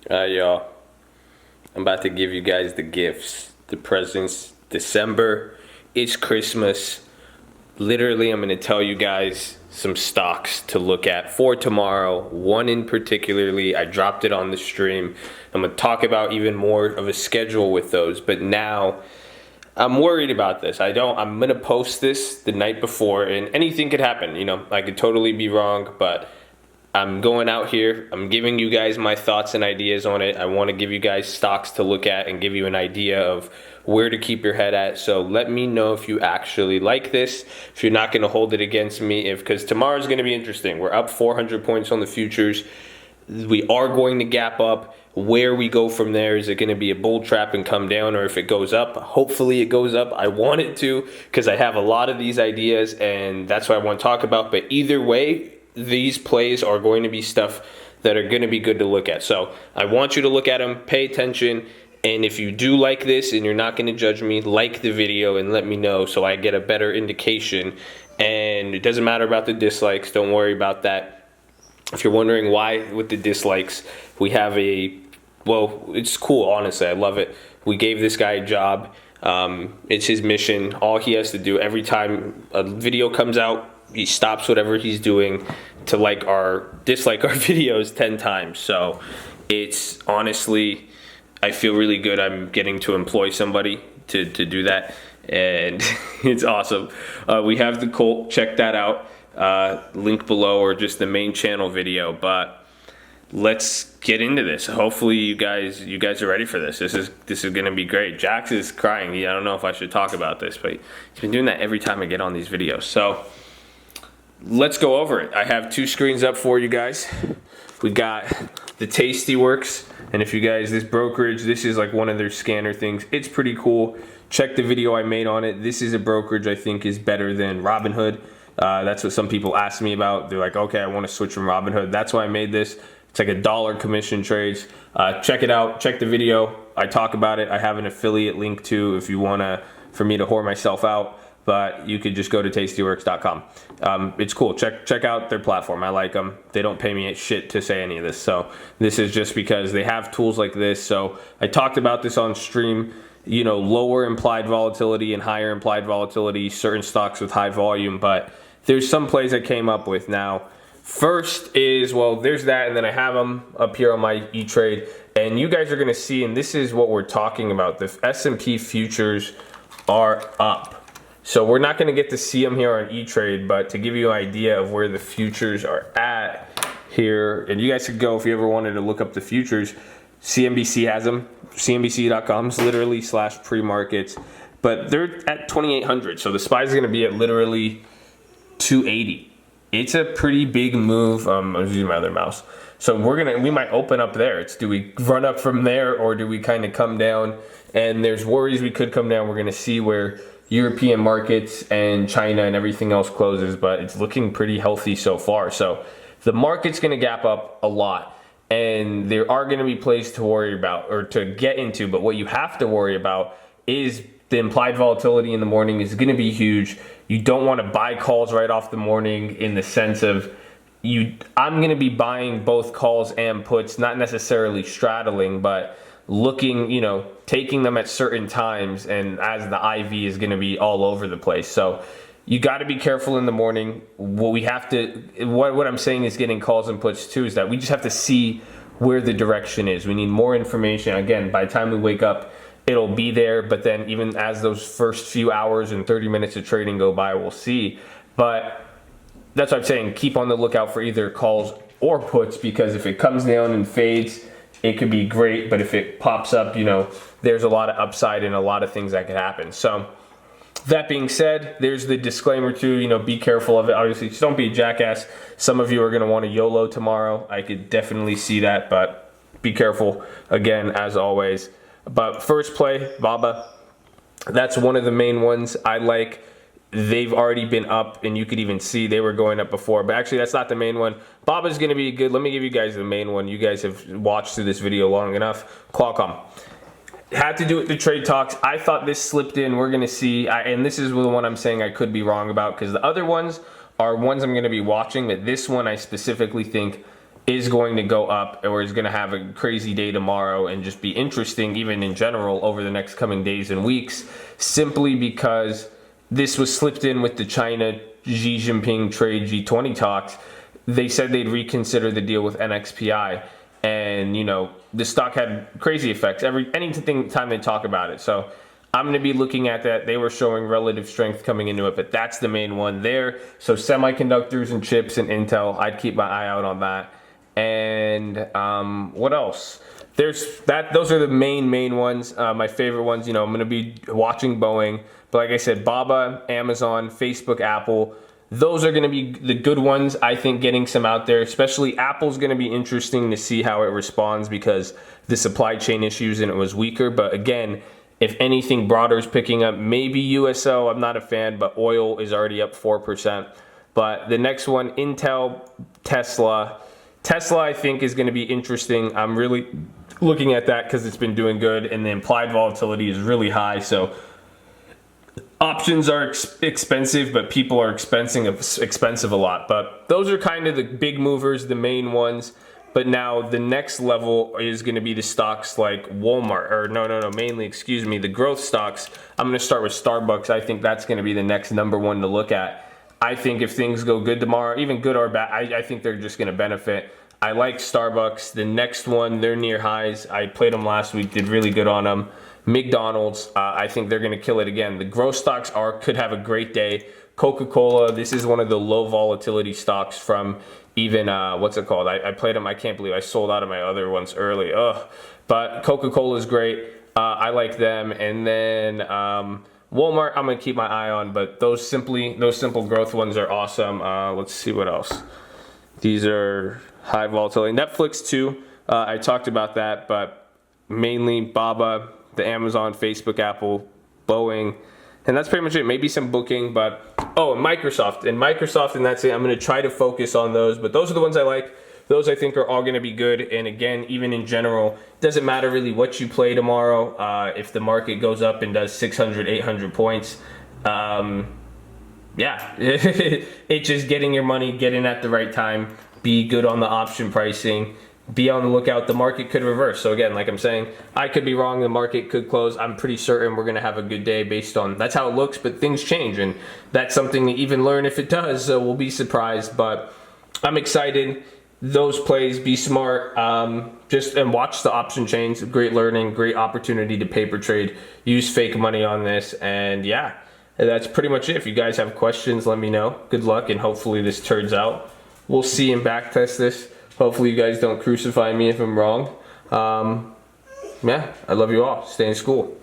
Y'all, I'm about to give you guys the gifts, the presents. December, it's Christmas. Literally, I'm going to tell you guys some stocks to look at for tomorrow. One in particularly, I dropped it on the stream. I'm going to talk about even more of a schedule with those, but now I'm worried about this. I'm going to post this the night before, and anything could happen. I could totally be wrong, but I'm going out here. I'm giving you guys my thoughts and ideas on it. I want to give you guys stocks to look at and give you an idea of where to keep your head at. So let me know if you actually like this, if you're not going to hold it against me, because tomorrow's going to be interesting. We're up 400 points on the futures. We are going to gap up. Where we go from there, is it going to be a bull trap and come down, or if it goes up, hopefully it goes up. I want it to, because I have a lot of these ideas, and that's what I want to talk about. But either way, these plays are going to be stuff that are going to be good to look at. So I want you to look at them, pay attention, and if you do like this and you're not going to judge me, like the video and let me know so I get a better indication. And it doesn't matter about the dislikes, don't worry about that. If you're wondering why with the dislikes, we have it's cool, honestly, I love it. We gave this guy a job. It's his mission. All he has to do every time a video comes out, he stops whatever he's doing to dislike our videos 10 times. So it's honestly, I feel really good. I'm getting to employ somebody to do that, and it's awesome. We have the Colt, check that out, link below, or just the main channel video. But let's get into this. Hopefully you guys are ready for this. This is gonna be great. Jax is crying. I don't know if I should talk about this, but he's been doing that every time I get on these videos. So let's go over it. I have two screens up for you guys. We got the Tastyworks, and if you guys, this brokerage, this is like one of their scanner things. It's pretty cool. Check the video I made on it. This is a brokerage I think is better than Robinhood. That's what some people ask me about. They're like, okay, I want to switch from Robinhood. That's why I made this. It's like $1 commission trades. Check it out. Check the video. I talk about it. I have an affiliate link too if you want for me to whore myself out. But you could just go to tastyworks.com. It's cool. Check out their platform. I like them. They don't pay me shit to say any of this. So this is just because they have tools like this. So I talked about this on stream. Lower implied volatility and higher implied volatility, certain stocks with high volume. But there's some plays I came up with. Now, first is, there's that, and then I have them up here on my E-Trade. And you guys are going to see, and this is what we're talking about. The S&P futures are up. So we're not going to get to see them here on E-Trade, but to give you an idea of where the futures are at here, and you guys could go if you ever wanted to look up the futures. CNBC has them. CNBC.com is literally /pre-markets, but they're at 2,800. So the SPY is going to be at literally 280. It's a pretty big move. I'm using my other mouse. So we might open up there. Do we run up from there, or do we kind of come down? And there's worries we could come down. We're going to see where European markets and China and everything else closes, but it's looking pretty healthy so far. So the market's going to gap up a lot, and there are going to be plays to worry about or to get into, but what you have to worry about is the implied volatility in the morning is going to be huge. You don't want to buy calls right off the morning in the sense of I'm going to be buying both calls and puts, not necessarily straddling, but looking, taking them at certain times, and as the IV is going to be all over the place. So you got to be careful in the morning. What I'm saying is getting calls and puts too, is that we just have to see where the direction is. We need more information. Again, by the time we wake up, it'll be there, but then even as those first few hours and 30 minutes of trading go by, we'll see. But that's what I'm saying. Keep on the lookout for either calls or puts, because if it comes down and fades, it could be great, but if it pops up, there's a lot of upside and a lot of things that could happen. So that being said, there's the disclaimer too, be careful of it. Obviously, just don't be a jackass. Some of you are going to want to YOLO tomorrow. I could definitely see that, but be careful, again, as always. But first play, BABA. That's one of the main ones I like. They've already been up, and you could even see they were going up before. But actually, that's not the main one. BABA's going to be good. Let me give you guys the main one. You guys have watched through this video long enough. Qualcomm. Had to do it the trade talks. I thought this slipped in. We're going to see. And this is the one I'm saying I could be wrong about, because the other ones are ones I'm going to be watching. But this one I specifically think is going to go up, or is going to have a crazy day tomorrow and just be interesting even in general over the next coming days and weeks, simply because this was slipped in with the China Xi Jinping trade G20 talks. They said they'd reconsider the deal with NXPI, and the stock had crazy effects anything time they talk about it. So I'm going to be looking at that. They were showing relative strength coming into it, but that's the main one there. So semiconductors and chips and Intel, I'd keep my eye out on that. And what else? Those are the main ones. My favorite ones. I'm going to be watching Boeing, but like I said, Baba, Amazon, Facebook, Apple. Those are going to be the good ones. I think getting some out there, especially Apple's going to be interesting to see how it responds because the supply chain issues and it was weaker. But again, if anything broader is picking up, maybe USO. I'm not a fan, but oil is already up 4%. But the next one, Intel, Tesla. Tesla, I think, is going to be interesting. I'm really looking at that because it's been doing good, and the implied volatility is really high. So options are expensive, but people are expensive a lot. But those are kind of the big movers, the main ones. But now the next level is going to be the stocks like Walmart, or mainly, the growth stocks. I'm going to start with Starbucks. I think that's going to be the next number one to look at. I think if things go good tomorrow, even good or bad, I think they're just going to benefit. I like Starbucks. The next one, they're near highs. I played them last week, did really good on them. McDonald's, I think they're going to kill it again. The growth stocks could have a great day. Coca-Cola, this is one of the low volatility stocks from even, what's it called? I played them. I can't believe I sold out of my other ones early. But Coca-Cola is great. I like them. And then Walmart, I'm going to keep my eye on, but those simple growth ones are awesome. Let's see what else. These are high volatility. Netflix too. I talked about that, but mainly Baba, the Amazon, Facebook, Apple, Boeing, and that's pretty much it. Maybe some Booking, but Microsoft, and that's it. I'm going to try to focus on those, but those are the ones I like. Those I think are all going to be good. And again, even in general, it doesn't matter really what you play tomorrow. If the market goes up and does 600, 800 points, it's just getting your money, get in at the right time, be good on the option pricing, be on the lookout. The market could reverse. So again, like I'm saying, I could be wrong. The market could close. I'm pretty certain we're going to have a good day based on that's how it looks, but things change. And that's something to even learn if it does. So we'll be surprised, but I'm excited. Those plays, be smart, and watch the option chains. Great learning, great opportunity to paper trade. Use fake money on this, and that's pretty much it. If you guys have questions, let me know. Good luck, and hopefully this turns out. We'll see and back test this. Hopefully you guys don't crucify me if I'm wrong. I love you all. Stay in school.